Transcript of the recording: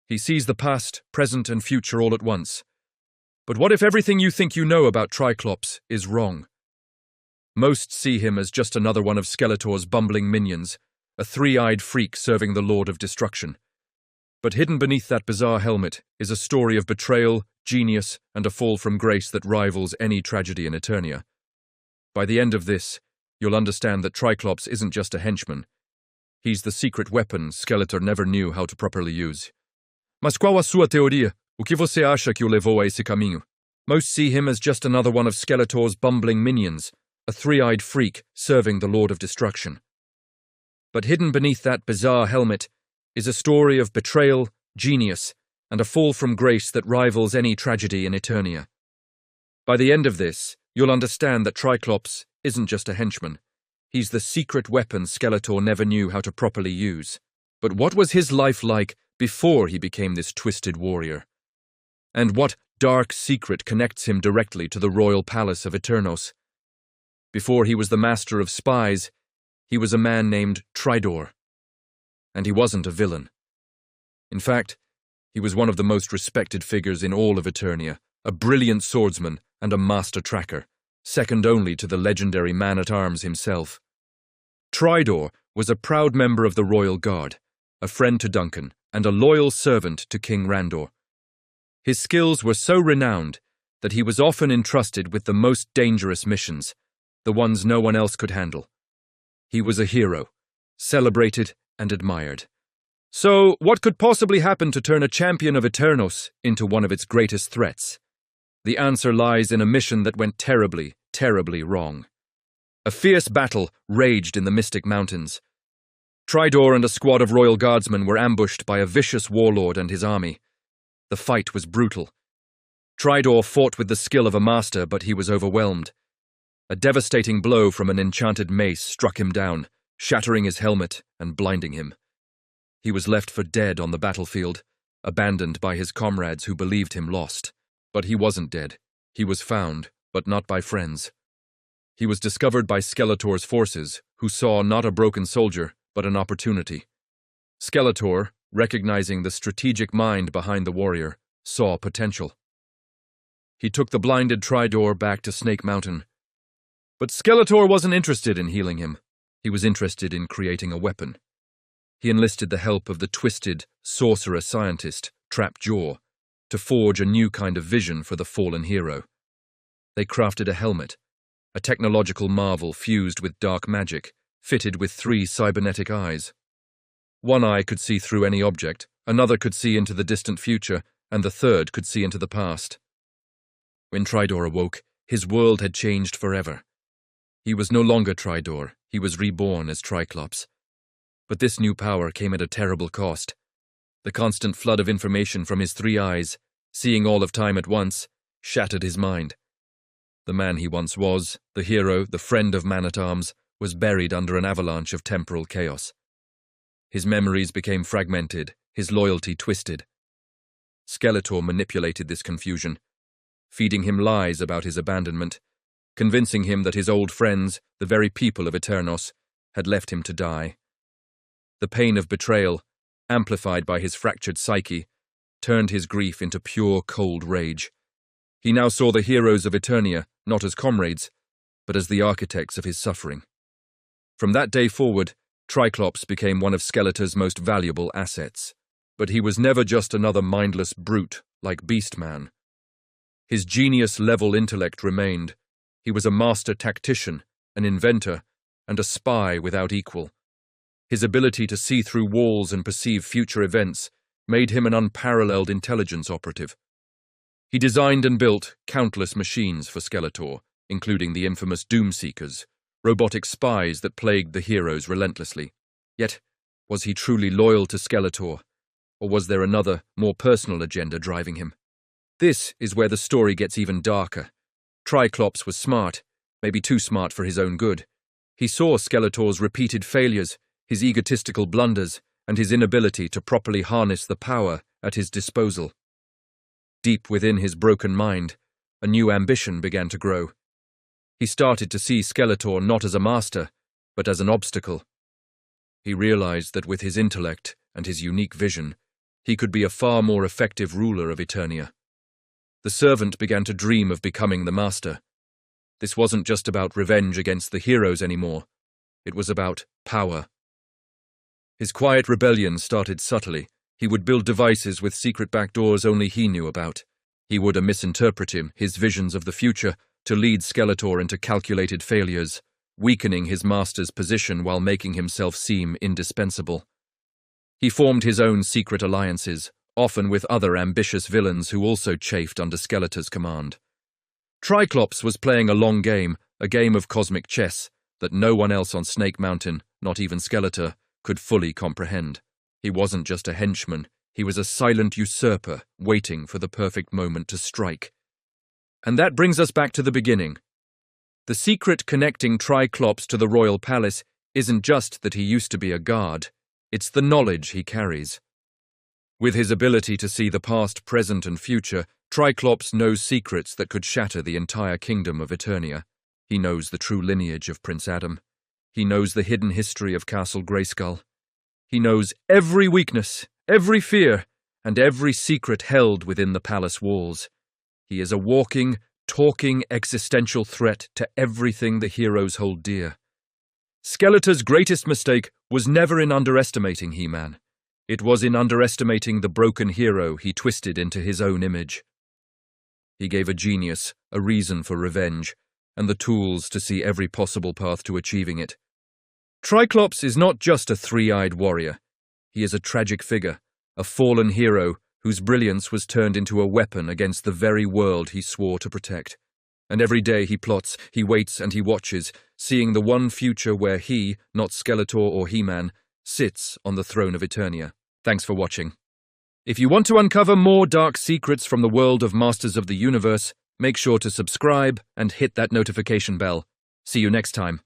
He sees the past, present, and future all at once. But what if everything you think you know about Tri-Klops is wrong? Most see him as just another one of Skeletor's bumbling minions, a three-eyed freak serving the Lord of Destruction. But hidden beneath that bizarre helmet is a story of betrayal, genius, and a fall from grace that rivals any tragedy in Eternia. By the end of this, you'll understand that Tri-Klops isn't just a henchman. He's the secret weapon Skeletor never knew how to properly use. Mas qual a sua teoria? O que você acha que o levou a esse caminho? Most see him as just another one of Skeletor's bumbling minions, a three-eyed freak serving the Lord of Destruction. But hidden beneath that bizarre helmet is a story of betrayal, genius, and a fall from grace that rivals any tragedy in Eternia. By the end of this, you'll understand that Tri-Klops isn't just a henchman. He's the secret weapon Skeletor never knew how to properly use. But what was his life like before he became this twisted warrior? And what dark secret connects him directly to the royal palace of Eternos? Before he was the master of spies, he was a man named Tridor. And he wasn't a villain. In fact, he was one of the most respected figures in all of Eternia, a brilliant swordsman and a master tracker, second only to the legendary man-at-arms himself. Tridor was a proud member of the Royal Guard, a friend to Duncan, and a loyal servant to King Randor. His skills were so renowned that he was often entrusted with the most dangerous missions, the ones no one else could handle. He was a hero, celebrated and admired. So, what could possibly happen to turn a champion of Eternos into one of its greatest threats? The answer lies in a mission that went terribly, terribly wrong. A fierce battle raged in the Mystic Mountains. Tridor and a squad of royal guardsmen were ambushed by a vicious warlord and his army. The fight was brutal. Tridor fought with the skill of a master, but he was overwhelmed. A devastating blow from an enchanted mace struck him down, shattering his helmet and blinding him. He was left for dead on the battlefield, abandoned by his comrades who believed him lost. But he wasn't dead. He was found, but not by friends. He was discovered by Skeletor's forces, who saw not a broken soldier, but an opportunity. Skeletor, recognizing the strategic mind behind the warrior, saw potential. He took the blinded Tridor back to Snake Mountain. But Skeletor wasn't interested in healing him. He was interested in creating a weapon. He enlisted the help of the twisted, sorcerer scientist, Trapjaw, to forge a new kind of vision for the fallen hero. They crafted a helmet, a technological marvel fused with dark magic, fitted with 3 cybernetic eyes. One eye could see through any object, another could see into the distant future, and the third could see into the past. When Tridor awoke, his world had changed forever. He was no longer Tridor, he was reborn as Tri-Klops. But this new power came at a terrible cost. The constant flood of information from his 3 eyes, seeing all of time at once, shattered his mind. The man he once was, the hero, the friend of Man-at-Arms, was buried under an avalanche of temporal chaos. His memories became fragmented, his loyalty twisted. Skeletor manipulated this confusion, feeding him lies about his abandonment, convincing him that his old friends, the very people of Eternos, had left him to die. The pain of betrayal, amplified by his fractured psyche, turned his grief into pure cold rage. He now saw the heroes of Eternia not as comrades, but as the architects of his suffering. From that day forward, Tri-Klops became one of Skeletor's most valuable assets. But he was never just another mindless brute like Beastman. His genius-level intellect remained. He was a master tactician, an inventor, and a spy without equal. His ability to see through walls and perceive future events made him an unparalleled intelligence operative. He designed and built countless machines for Skeletor, including the infamous Doomseekers, robotic spies that plagued the heroes relentlessly. Yet, was he truly loyal to Skeletor, or was there another, more personal agenda driving him? This is where the story gets even darker. Tri-Klops was smart, maybe too smart for his own good. He saw Skeletor's repeated failures, his egotistical blunders, and his inability to properly harness the power at his disposal. Deep within his broken mind, a new ambition began to grow. He started to see Skeletor not as a master, but as an obstacle. He realized that with his intellect and his unique vision, he could be a far more effective ruler of Eternia. The servant began to dream of becoming the master. This wasn't just about revenge against the heroes anymore. It was about power. His quiet rebellion started subtly. He would build devices with secret backdoors only he knew about. He would misinterpret his visions of the future, to lead Skeletor into calculated failures, weakening his master's position while making himself seem indispensable. He formed his own secret alliances, often with other ambitious villains who also chafed under Skeletor's command. Tri-Klops was playing a long game, a game of cosmic chess, that no one else on Snake Mountain, not even Skeletor, could fully comprehend. He wasn't just a henchman, he was a silent usurper, waiting for the perfect moment to strike. And that brings us back to the beginning. The secret connecting Tri-Klops to the royal palace isn't just that he used to be a guard, it's the knowledge he carries. With his ability to see the past, present, and future, Tri-Klops knows secrets that could shatter the entire kingdom of Eternia. He knows the true lineage of Prince Adam. He knows the hidden history of Castle Grayskull. He knows every weakness, every fear, and every secret held within the palace walls. He is a walking, talking existential threat to everything the heroes hold dear. Skeletor's greatest mistake was never in underestimating He-Man. It was in underestimating the broken hero he twisted into his own image. He gave a genius a reason for revenge, and the tools to see every possible path to achieving it. Tri-Klops is not just a three-eyed warrior. He is a tragic figure, a fallen hero whose brilliance was turned into a weapon against the very world he swore to protect. And every day he plots, he waits, and he watches, seeing the one future where he, not Skeletor or He-Man, sits on the throne of Eternia. Thanks for watching. If you want to uncover more dark secrets from the world of Masters of the Universe, make sure to subscribe and hit that notification bell. See you next time.